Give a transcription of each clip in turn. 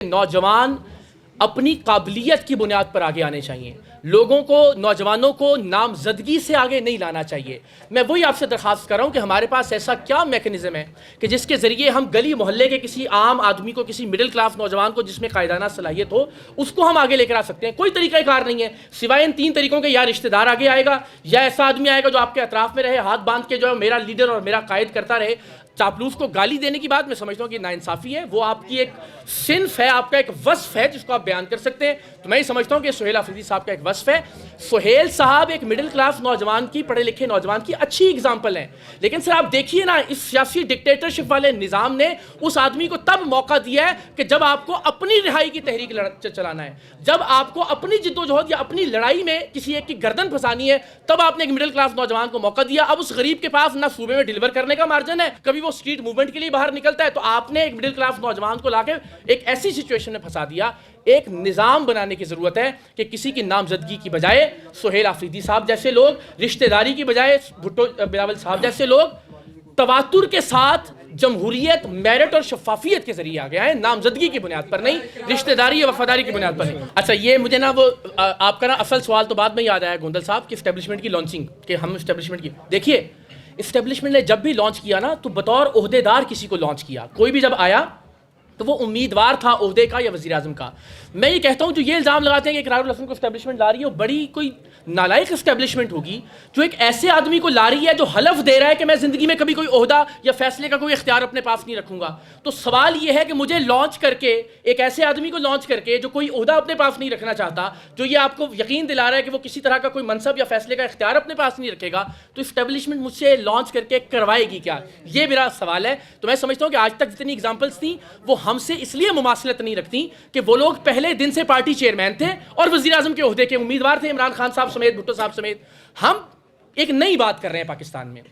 نوجوان اپنی قابلیت کی بنیاد پر آگے آنے چاہیے. لوگوں کو، نوجوانوں کو نامزدگی سے آگے نہیں لانا چاہیے. میں وہی آپ سے درخواست کر رہا ہوں کہ ہمارے پاس ایسا کیا میکنزم ہے کہ جس کے ذریعے ہم گلی محلے کے کسی عام آدمی کو، کسی مڈل کلاس نوجوان کو جس میں قائدانہ صلاحیت ہو، اس کو ہم آگے لے کر آ سکتے ہیں. کوئی طریقہ کار نہیں ہے سوائے ان تین طریقوں کے: یا رشتہ دار آگے آئے گا، یا ایسا آدمی آئے گا جو آپ کے اطراف میں رہے، ہاتھ باندھ کے جو ہے میرا لیڈر اور میرا قائد کرتا رہے. چاپلوس کو گالی دینے کی بات میں سمجھتا ہوں کہ ناانصافی ہے، وہ آپ کی ایک صنف ہے، آپ کا ایک وصف ہے جس کو آپ بیان کر سکتے ہیں. تو میں یہ سمجھتا ہوں کہ سہیل آفریدی صاحب کا ایک وصف ہے. سہیل صاحب ایک مڈل کلاس نوجوان کی، پڑھے لکھے نوجوان کی اچھی اگزامپل ہیں، لیکن سر آپ دیکھیے نا، اس سیاسی ڈکٹیٹرشپ والے نظام نے اس آدمی کو تب موقع دیا ہے کہ جب آپ کو اپنی رہائی کی تحریک چلانا ہے، جب آپ کو اپنی جدوجہد یا اپنی لڑائی میں کسی ایک کی گردن پھنسانی ہے، تب آپ نے ایک مڈل کلاس نوجوان کو موقع دیا. اب اس غریب کے پاس نہ صوبے میں ڈیلیور کرنے کا مارجن ہے، کبھی وہ اسٹریٹ موومنٹ کے لیے باہر نکلتا ہے، تو آپ نے ایک مڈل کلاس نوجوان کو لا کے ایک ایسی سچویشن میں پھنسا دیا. ایک نظام بنانے کی ضرورت ہے کہ کسی کی نامزدگی کی بجائے سہیل آفریدی صاحب جیسے لوگ، رشتہ داری کی بجائے بھٹو بلاول صاحب جیسے لوگ تواتر کے ساتھ جمہوریت، میرٹ اور شفافیت کے ذریعے آگے آئیں، نامزدگی کی بنیاد پر نہیں، رشتہ داری یا وفاداری کی بنیاد پر نہیں. اچھا، یہ مجھے نا وہ آپ کا نا اصل سوال تو بعد میں یاد آیا گوندل صاحب کہ اسٹیبلشمنٹ کی لانچنگ، کہ ہم اسٹیبلشمنٹ کی، دیکھیے اسٹیبلشمنٹ نے جب بھی لانچ کیا نا تو بطور عہدے دار کسی کو لانچ کیا. کوئی بھی جب آیا تو وہ امیدوار تھا عہدے کا یا وزیر اعظم کا. میں یہ کہتا ہوں جو یہ الزام لگاتے ہیں کہ اقرار الحسن کو اسٹیبلشمنٹ لا رہی ہے، وہ بڑی کوئی نالائق اسٹیبلشمنٹ ہوگی جو ایک ایسے آدمی کو لا رہی ہے جو حلف دے رہا ہے کہ میں زندگی میں کبھی کوئی عہدہ یا فیصلے کا کوئی اختیار اپنے پاس نہیں رکھوں گا. تو سوال یہ ہے کہ مجھے لانچ کر کے، ایک ایسے آدمی کو لانچ کر کے جو کوئی عہدہ اپنے پاس نہیں رکھنا چاہتا، جو یہ آپ کو یقین دلا رہا ہے کہ وہ کسی طرح کا کوئی منصب یا فیصلے کا اختیار اپنے پاس نہیں رکھے گا، تو اسٹیبلشمنٹ مجھ سے لانچ کر کے کروائے گی کیا؟ یہ میرا سوال ہے. تو میں سمجھتا ہوں کہ آج تک جتنی اگزامپلس تھیں وہ ہم سے اس لیے مماثلت نہیں رکھتی کہ وہ لوگ پہلے دن سے پارٹی چیئرمین تھے اور وزیر اعظم کے عہدے کے امیدوار تھے، عمران خان صاحب سمیت، بھٹو صاحب سمیت. ہم ایک نئی بات کر رہے ہیں پاکستان میں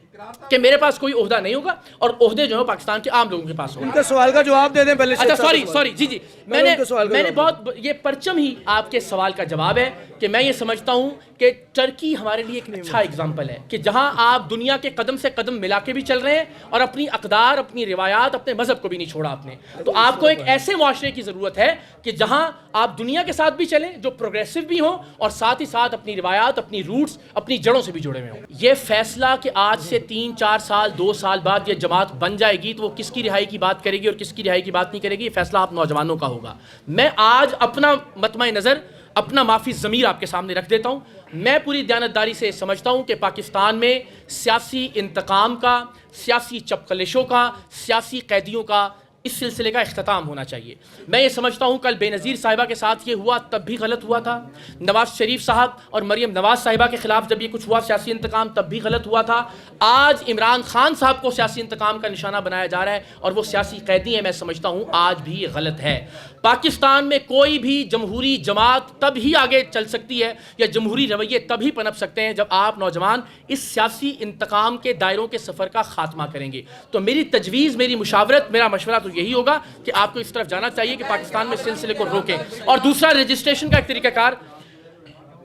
کہ میرے پاس کوئی عہدہ نہیں ہوگا اور عہدے جو ہیں پاکستان کے عام لوگوں کے پاس ہوگا. ان کے سوال کا جواب دے دیں پہلے. اچھا سوری جی میں نے بہت، یہ پرچم ہی آپ کے سوال کا جواب ہے کہ میں یہ سمجھتا ہوں کہ ٹرکی ہمارے لیے ایک اچھا اگزامپل ہے کہ جہاں آپ دنیا کے قدم سے قدم ملا کے بھی چل رہے ہیں اور اپنی اقدار، اپنی روایات، اپنے مذہب کو بھی نہیں چھوڑا آپ نے. تو آپ کو ایک ایسے معاشرے کی ضرورت ہے کہ جہاں آپ دنیا کے ساتھ بھی چلیں، جو پروگریسو بھی ہوں اور ساتھ ہی ساتھ اپنی روایات، اپنی روٹس، اپنی جڑوں سے بھی جڑے ہوئے ہوں. یہ فیصلہ کہ آج سے 3 4 سال 2 سال بعد یہ جماعت بن جائے گی تو وہ کس کی رہائی کی بات کرے گی اور کس کی رہائی کی بات نہیں کرے گی، یہ فیصلہ آپ نوجوانوں کا ہوگا. میں آج اپنا مطمع نظر، اپنا معافی ضمیر آپ کے سامنے رکھ دیتا ہوں. میں پوری دیانتداری سے سمجھتا ہوں کہ پاکستان میں سیاسی انتقام کا، سیاسی چپقلشوں کا، سیاسی قیدیوں کا اس سلسلے کا اختتام ہونا چاہیے. میں یہ سمجھتا ہوں کل بے نظیر صاحبہ کے ساتھ یہ ہوا تب بھی غلط ہوا تھا، نواز شریف صاحب اور مریم نواز صاحبہ کے خلاف جب یہ کچھ ہوا سیاسی انتقام، تب بھی غلط ہوا تھا. آج عمران خان صاحب کو سیاسی انتقام کا نشانہ بنایا جا رہا ہے اور وہ سیاسی قیدی ہیں. میں سمجھتا ہوں آج بھی یہ غلط ہے. پاکستان میں کوئی بھی جمہوری جماعت تب ہی آگے چل سکتی ہے یا جمہوری رویے تب ہی پنپ سکتے ہیں جب آپ نوجوان اس سیاسی انتقام کے دائروں کے سفر کا خاتمہ کریں گے. تو میری تجویز، میری مشاورت، میرا مشورہ تو یہی ہوگا کہ آپ کو اس طرف جانا چاہیے کہ پاکستان میں سلسلے کو روکیں. اور دوسرا، رجسٹریشن کا ایک طریقہ کار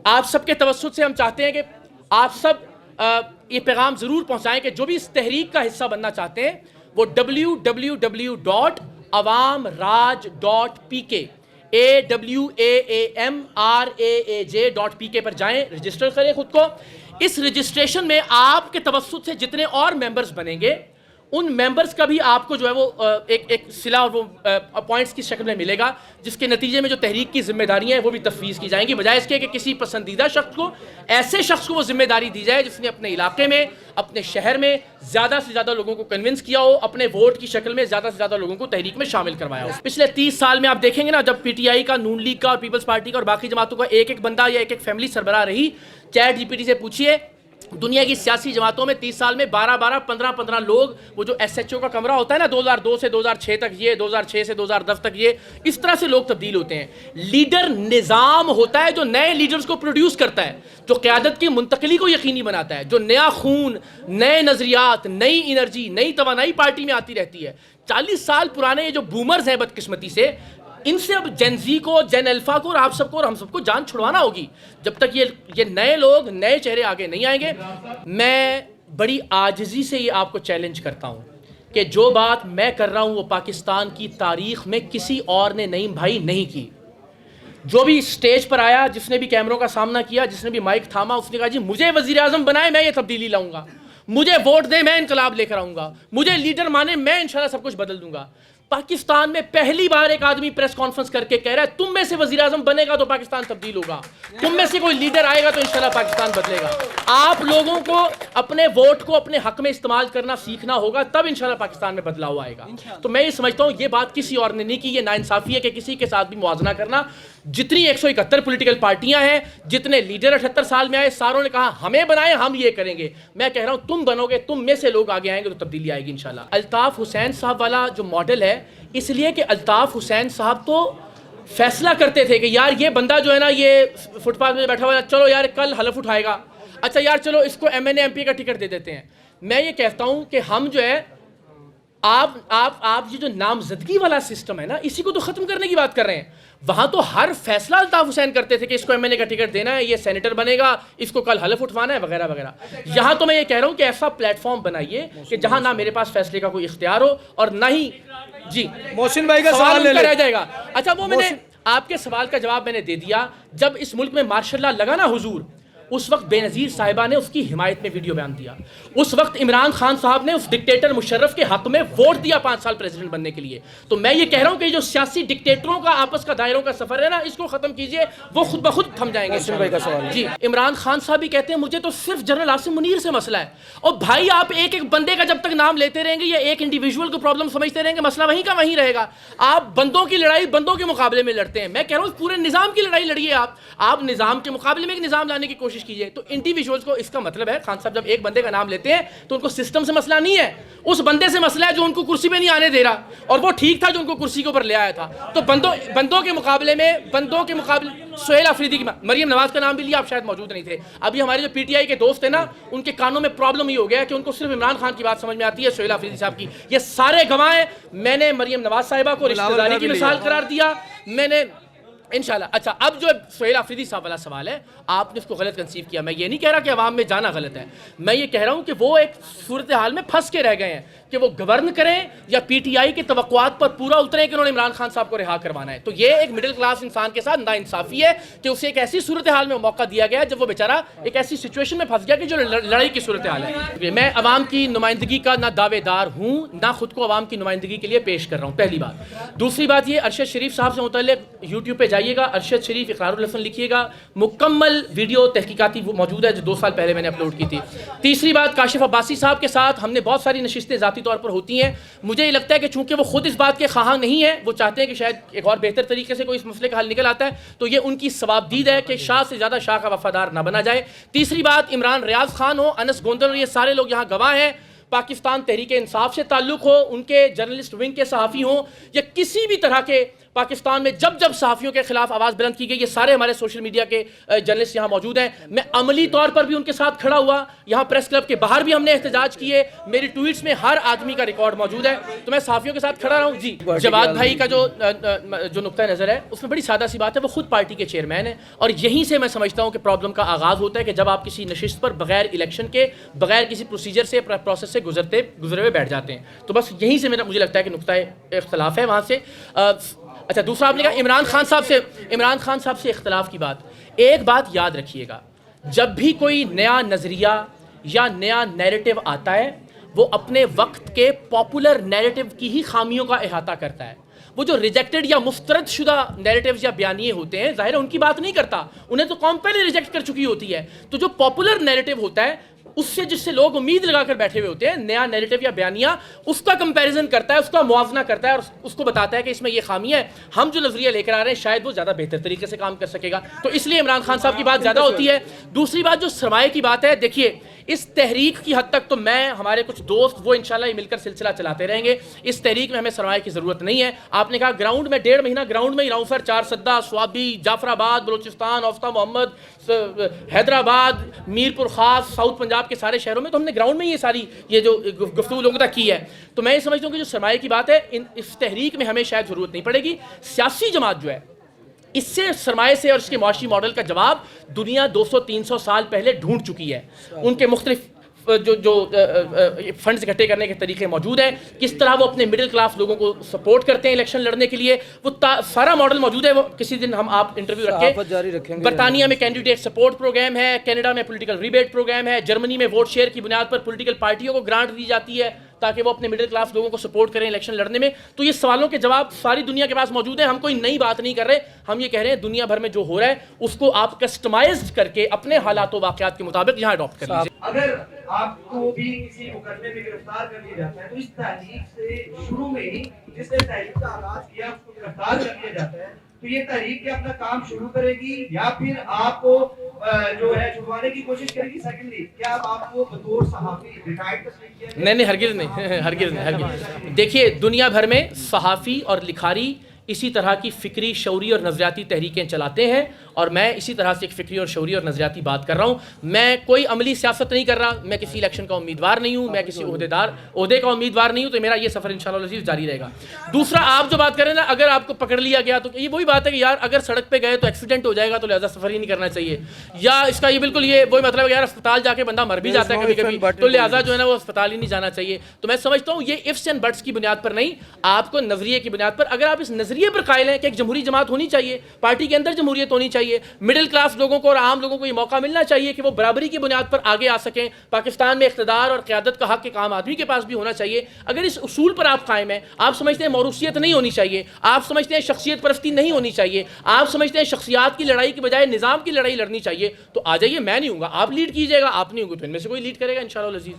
آپ سب کے توسط سے ہم چاہتے ہیں کہ آپ سب یہ پیغام ضرور پہنچائیں کہ جو بھی اس تحریک کا حصہ بننا چاہتے ہیں وہ www.awamraj.pk awamraj.pk پر جائیں، رجسٹر کریں خود کو. اس رجسٹریشن میں آپ کے توسط سے جتنے اور ممبرز بنیں گے ان ممبرز کا بھی آپ کو جو ہے وہ ایک صلہ اور وہ پوائنٹس کی شکل میں ملے گا، جس کے نتیجے میں جو تحریک کی ذمہ داریاں ہیں وہ بھی تفویض کی جائیں گی، بجائے اس کے کہ کسی پسندیدہ شخص کو، ایسے شخص کو وہ ذمہ داری دی جائے جس نے اپنے علاقے میں، اپنے شہر میں زیادہ سے زیادہ لوگوں کو کنونس کیا ہو، اپنے ووٹ کی شکل میں زیادہ سے زیادہ لوگوں کو تحریک میں شامل کروایا ہو. پچھلے 30 سال میں آپ دیکھیں گے نا، جب پی ٹی آئی کا، نون لیگ کا اور پیپلز پارٹی کا اور باقی جماعتوں کا ایک ایک بندہ یا ایک ایک فیملی سربراہ رہی، چیٹ جی پی ٹی سے پوچھیے دنیا کی سیاسی جماعتوں میں 30 سال میں 15 لوگ، وہ جو ایس ایچ او کا کمرہ ہوتا ہے نا 2002 سے 2006 تک یہ، 2006 سے 2010 تک یہ، اس طرح سے لوگ تبدیل ہوتے ہیں. لیڈر نظام ہوتا ہے جو نئے لیڈرز کو پروڈیوس کرتا ہے، جو قیادت کی منتقلی کو یقینی بناتا ہے، جو نیا خون، نئے نظریات، نئی انرجی، نئی توانائی پارٹی میں آتی رہتی ہے. 40 سال پرانے یہ جو بومرز ہیں بدقسمتی سے، ان سے اب جین زی کو، جین الفا کو اور آپ سب کو اور ہم سب کو جان چھڑوانا ہوگی. جب تک یہ نئے لوگ، نئے چہرے آگے نہیں آئیں گے. میں بڑی عاجزی سے یہ آپ کو چیلنج کرتا ہوں کہ جو بات میں کر رہا ہوں وہ پاکستان کی تاریخ میں کسی اور نے نعیم بھائی نہیں کی. جو بھی اسٹیج پر آیا, جس نے بھی کیمروں کا سامنا کیا, جس نے بھی مائک تھاما, اس نے کہا جی مجھے وزیر اعظم بنائے, میں یہ تبدیلی لاؤں گا, مجھے ووٹ دیں, میں انقلاب لے کر آؤں گا, مجھے لیڈر مانے, میں انشاءاللہ سب کچھ بدل دوں گا. پاکستان میں پہلی بار ایک آدمی پریس کانفرنس کر کے کہہ رہا ہے تم میں سے وزیر اعظم بنے گا تو پاکستان تبدیل ہوگا, تم میں سے کوئی لیڈر آئے گا تو انشاءاللہ پاکستان بدلے گا. آپ لوگوں کو اپنے ووٹ کو اپنے حق میں استعمال کرنا سیکھنا ہوگا, تب انشاءاللہ پاکستان میں بدلاؤ آئے گا. تو میں یہ سمجھتا ہوں یہ بات کسی اور نے نہیں کی, یہ ناانصافی ہے کہ کسی کے ساتھ بھی موازنہ کرنا. جتنی 171 پولیٹیکل پارٹیاں ہیں, جتنے لیڈر 78 سال میں آئے, ساروں نے کہا ہمیں بنائے, ہم یہ کریں گے. میں کہہ رہا ہوں تم بنو گے, تم میں سے لوگ آگے آئیں گے تو تبدیلی آئے گی انشاءاللہ. الطاف حسین صاحب والا جو ماڈل ہے, اس لیے کہ الطاف حسین صاحب تو فیصلہ کرتے تھے کہ یار یہ بندہ جو ہے نا یہ فٹ پاتھ میں بیٹھا ہوا ہے, چلو یار کل حلف اٹھائے گا, اچھا یار چلو اس کو M N A M P کا ٹکٹ دے دیتے ہیں. میں یہ کہتا ہوں کہ ہم جو ہے آپ یہ جو نامزدگی والا سسٹم ہے نا, اسی کو تو ختم کرنے کی بات کر رہے ہیں. وہاں تو ہر فیصلہ الطاف حسین کرتے تھے کہ اس کو ایم این اے کا ٹکٹ دینا ہے, یہ سینیٹر بنے گا, اس کو کل حلف اٹھوانا ہے وغیرہ وغیرہ. یہاں تو میں یہ کہہ رہا ہوں کہ ایسا پلیٹ فارم بنائیے کہ جہاں نہ میرے پاس فیصلے کا کوئی اختیار ہو اور نہ ہی جی محسن بھائی کا سوال رہ جائے گا. اچھا وہ میں نے آپ کے سوال کا جواب میں نے دے دیا. جب اس ملک میں مارشل لا لگا نا حضور, اس وقت بے نظیر صاحبہ نے اس کی حمایت میں ویڈیو بیان دیا. اس وقت عمران خان صاحب نے اس ڈکٹیٹر مشرف کے حق میں ووٹ دیا 5 سال پریزیڈنٹ بننے کے لیے. تو میں یہ کہہ رہا ہوں کہ جو سیاسی ڈکٹیٹروں کا آپس کا دائروں کا سفر ہے نا, اس کو ختم کیجئے, وہ خود بخود تھم جائیں گے. جی عمران خان صاحب بھی کہتے ہیں مجھے تو صرف جنرل عاصم منیر سے مسئلہ ہے. اور بھائی آپ ایک ایک بندے کا جب تک نام لیتے رہیں گے یا ایک انڈیویجول کو پرابلم سمجھتے رہیں گے, مسئلہ وہیں کا وہیں رہے گا. آپ بندوں کی لڑائی بندوں کے مقابلے میں لڑتے ہیں. میں کہہ رہا ہوں پورے نظام کی لڑائی لڑیے, آپ نظام کے مقابلے میں ایک نظام لانے کی کوشش کیجئے. تو انڈیویجولز کو اس کا مطلب ہے, خان صاحب جب ایک بندے کا نام لیتے ہیں تو ان کو سسٹم سے مسئلہ نہیں ہے, اس بندے سے مسئلہ ہے جو ان کو کرسی پہ نہیں آنے دے رہا, اور وہ ٹھیک تھا جو ان کو کرسی کے اوپر لے آیا تھا. تو بندوں کے مقابلے سہیل آفریدی کی, مریم نواز کا نام بھی لیا, آپ شاید موجود نہیں تھے. ابھی ہمارے جو پی ٹی آئی کے دوست ہیں نا, ان کے کانوں میں پرابلم یہ ہو گیا کہ ان کو صرف عمران خان کی بات سمجھ میں آتی ہے, سہیل آفریدی صاحب کی. یہ سارے گواہ ہیں. میں نے مریم نواز صاحبہ کو رشتہ داری کی مثال قرار دیا, میں نے انشاءاللہ. اچھا اب جو سہیل آفریدی صاحب والا سوال ہے, آپ نے اس کو غلط کنسیو کیا. میں یہ نہیں کہہ رہا کہ عوام میں جانا غلط ہے, میں یہ کہہ رہا ہوں کہ وہ ایک صورتحال میں پھنس کے رہ گئے ہیں کہ وہ گورن کریں یا پی ٹی آئی کی توقعات پر پورا اتریں کہ انہوں نے عمران خان صاحب کو رہا کروانا ہے. تو یہ ایک مڈل کلاس انسان کے ساتھ ناانصافی ہے کہ اسے ایک ایسی صورتحال میں موقع دیا گیا جب وہ بیچارہ ایک ایسی سچویشن میں پھنس گیا کہ جو لڑائی کی صورتحال ہے. میں عوام کی نمائندگی کا نہ دعوے دار ہوں, نہ خود کو عوام کی نمائندگی کے لیے پیش کر رہا ہوں, پہلی بات. دوسری بات یہ, ارشد شریف صاحب سے متعلق یوٹیوب پہ جائیے گا, ارشد شریف اقرار الحسن لکھیے گا, مکمل ویڈیو تحقیقاتی موجود ہے جو 2 سال پہلے میں نے اپلوڈ کی تھی. تیسری بات, کاشف عباسی صاحب کے ساتھ ہم نے بہت ساری نشستیں ذاتی طور پر ہوتی ہیں. مجھے یہ لگتا ہے کہ چونکہ وہ خود اس بات کے خواہاں نہیں ہے, وہ چاہتے ہیں کہ شاید ایک اور بہتر طریقے سے کوئی اس مسئلے کا حل نکل آتا ہے, تو یہ ان کی ثوابدید ہے کہ شاہ سے زیادہ شاہ کا وفادار نہ بنا جائے. تیسری بات, عمران ریاض خان ہو, انس گوندل اور یہ سارے لوگ یہاں گواہ ہیں, پاکستان تحریک انصاف سے تعلق ہو, ان کے جرنلسٹ ونگ کے صحافی ہوں, یا کسی بھی طرح کے پاکستان میں جب صحافیوں کے خلاف آواز بلند کی گئی, یہ سارے ہمارے سوشل میڈیا کے جرنلسٹ یہاں موجود ہیں. میں عملی طور پر بھی ان کے ساتھ کھڑا ہوا, یہاں پریس کلب کے باہر بھی ہم نے احتجاج کیے, میری ٹویٹس میں ہر آدمی کا ریکارڈ موجود ہے, تو میں صحافیوں کے ساتھ کھڑا رہا ہوں. جی جواد بھائی کا جو نقطہ نظر ہے اس میں بڑی سادہ سی بات ہے, وہ خود پارٹی کے چیئرمین ہیں, اور یہیں سے میں سمجھتا ہوں کہ پرابلم کا آغاز ہوتا ہے کہ جب آپ کسی نشست پر بغیر الیکشن کے, بغیر کسی پروسیجر سے, پروسیس سے گزرے ہوئے بیٹھ جاتے ہیں. تو بس یہیں سے مجھے لگتا ہے کہ نقطہ اختلاف ہے وہاں سے. اچھا دوسرا آپ نے کہا عمران خان صاحب سے اختلاف کی بات. ایک بات یاد رکھیے گا, جب بھی کوئی نیا نظریہ یا نیا نیریٹو آتا ہے, وہ اپنے وقت کے پاپولر نیریٹو کی ہی خامیوں کا احاطہ کرتا ہے. وہ جو ریجیکٹڈ یا مسترد شدہ نیریٹیوز یا بیانیے ہوتے ہیں, ظاہر ہے ان کی بات نہیں کرتا, انہیں تو قوم پہلے ریجیکٹ کر چکی ہوتی ہے. تو جو پاپولر نیریٹو ہوتا ہے, اس سے جس سے لوگ امید لگا کر بیٹھے ہوئے ہوتے ہیں, نیا نیریٹو یا بیانیہ اس کا کمپیریزن کرتا ہے, اس کا موازنہ کرتا ہے, اور اس کو بتاتا ہے کہ اس میں یہ خامی ہے, ہم جو نظریہ لے کر آ رہے ہیں شاید وہ زیادہ بہتر طریقے سے کام کر سکے گا. تو اس لیے عمران خان صاحب کی بات زیادہ ہوتی ہے. دوسری بات جو سرمایہ کی بات ہے, دیکھیے اس تحریک کی حد تک تو میں, ہمارے کچھ دوست, وہ انشاءاللہ یہ مل کر سلسلہ چلاتے رہیں گے. اس تحریک میں ہمیں سرمایہ کی ضرورت نہیں ہے. آپ نے کہا گراؤنڈ میں 1.5 مہینہ گراؤنڈ میں ہی رہوں, سر 4 سدہ, سوابی, جعفر آباد, بلوچستان, آفتہ محمد, حیدرآباد, میرپور خاص, ساؤتھ پنجاب کے سارے شہروں میں, تو ہم نے گراؤنڈ میں یہ جو گفتگو لوگوں تک کی ہے. تو میں یہ سمجھتا ہوں کہ جو سرمایہ کی بات ہے, اس تحریک میں ہمیں شاید ضرورت نہیں پڑے گی. سیاسی جماعت جو ہے, اس سے سرمایہ سے اور اس کے معاشی ماڈل کا جواب دنیا 200-300 سال پہلے ڈھونڈ چکی ہے. ان کے مختلف جو فنڈز اکٹھے کرنے کے طریقے موجود ہیں، کس طرح وہ اپنے مڈل کلاس لوگوں کو سپورٹ کرتے ہیں الیکشن لڑنے کے لیے، وہ سارا ماڈل موجود ہے. وہ کسی دن ہم آپ انٹرویو رکھیں. برطانیہ میں کینڈیڈیٹ سپورٹ پروگرام ہے، کینیڈا میں پولیٹیکل ریبیٹ پروگرام ہے، جرمنی میں ووٹ شیئر کی بنیاد پر پولیٹیکل پارٹیوں کو گرانٹ دی جاتی ہے تاکہ وہ اپنے مڈل کلاس لوگوں کو سپورٹ کریں الیکشن لڑنے میں. تو یہ سوالوں کے جواب ساری دنیا کے پاس موجود ہیں. ہم کوئی نئی بات نہیں کر رہے، ہم یہ کہہ رہے ہیں دنیا بھر میں جو ہو رہا ہے اس کو آپ کسٹمائزڈ کر کے اپنے حالات و واقعات کے مطابق یہاں اڈاپٹ کر لیجیے. اگر آپ کو بھی کسی مقدمے میں گرفتار کر لیا جاتا ہے تو اس تحریک سے شروع میں ہی جس نے تحریک کا آغاز کیا اس کو گرفتار کر لیا جاتا ہے، تو یہ تحریک کیا اپنا کام شروع کرے گی یا پھر آپ کو جو ہے چھڑوانے کی کوشش کرے گی؟ سیکنڈلی، کیا آپ کو بطور صحافی ریٹائرڈ تسلیم کیا جائے؟ نہیں، ہرگز نہیں، ہرگز نہیں. دیکھیے دنیا بھر میں صحافی اور لکھاری اسی طرح کی فکری، شعوری اور نظریاتی تحریکیں چلاتے ہیں، اور میں اسی طرح سے ایک فکری اور شعوری اور نظریاتی بات کر رہا ہوں. میں کوئی عملی سیاست نہیں کر رہا، میں کسی الیکشن کا امیدوار نہیں ہوں، میں کسی عہدے کا امیدوار نہیں ہوں، تو میرا یہ سفر انشاءاللہ العزیز جاری رہے گا. دوسرا، آپ جو بات کریں نا، اگر آپ کو پکڑ لیا گیا تو یہ وہی بات ہے کہ یار اگر سڑک پہ گئے تو ایکسیڈنٹ ہو جائے گا تو لہٰذا سفر ہی نہیں کرنا چاہیے، یا اس کا یہ بالکل یہ وہی مطلب ہے یار اسپتال جا کے بندہ مر بھی جاتا ہے کبھی کبھی تو لہٰذا جو ہے نا وہ اسپتال ہی نہیں جانا چاہیے. تو میں سمجھتا ہوں یہ ifs اینڈ بٹس کی بنیاد پر نہیں، آپ کو نظریے کی بنیاد پر، اگر آپ اس نظریے پر قائل ہیں کہ ایک جمہوری جماعت ہونی چاہیے، پارٹی کے اندر جمہوریت ہونی چاہیے، مڈل کلاس لوگوں کو اور عام لوگوں کو یہ موقع ملنا چاہیے کہ وہ برابری کی بنیاد پر آگے آ سکیں، پاکستان میں اقتدار اور قیادت کا حق ایک عام آدمی کے پاس بھی ہونا چاہیے. اگر اس اصول پر آپ قائم ہیں، آپ سمجھتے ہیں موروثیت نہیں ہونی چاہیے، آپ سمجھتے ہیں شخصیت پرستی نہیں ہونی چاہیے، آپ سمجھتے ہیں شخصیات کی لڑائی کی بجائے نظام کی لڑائی لڑنی چاہیے، تو آ جائیے. میں نہیں ہوں گا، آپ لیڈ کیجیے گا. آپ نہیں ہوں گے تو ان میں سے کوئی لیڈ کرے گا انشاءاللہ العزیز.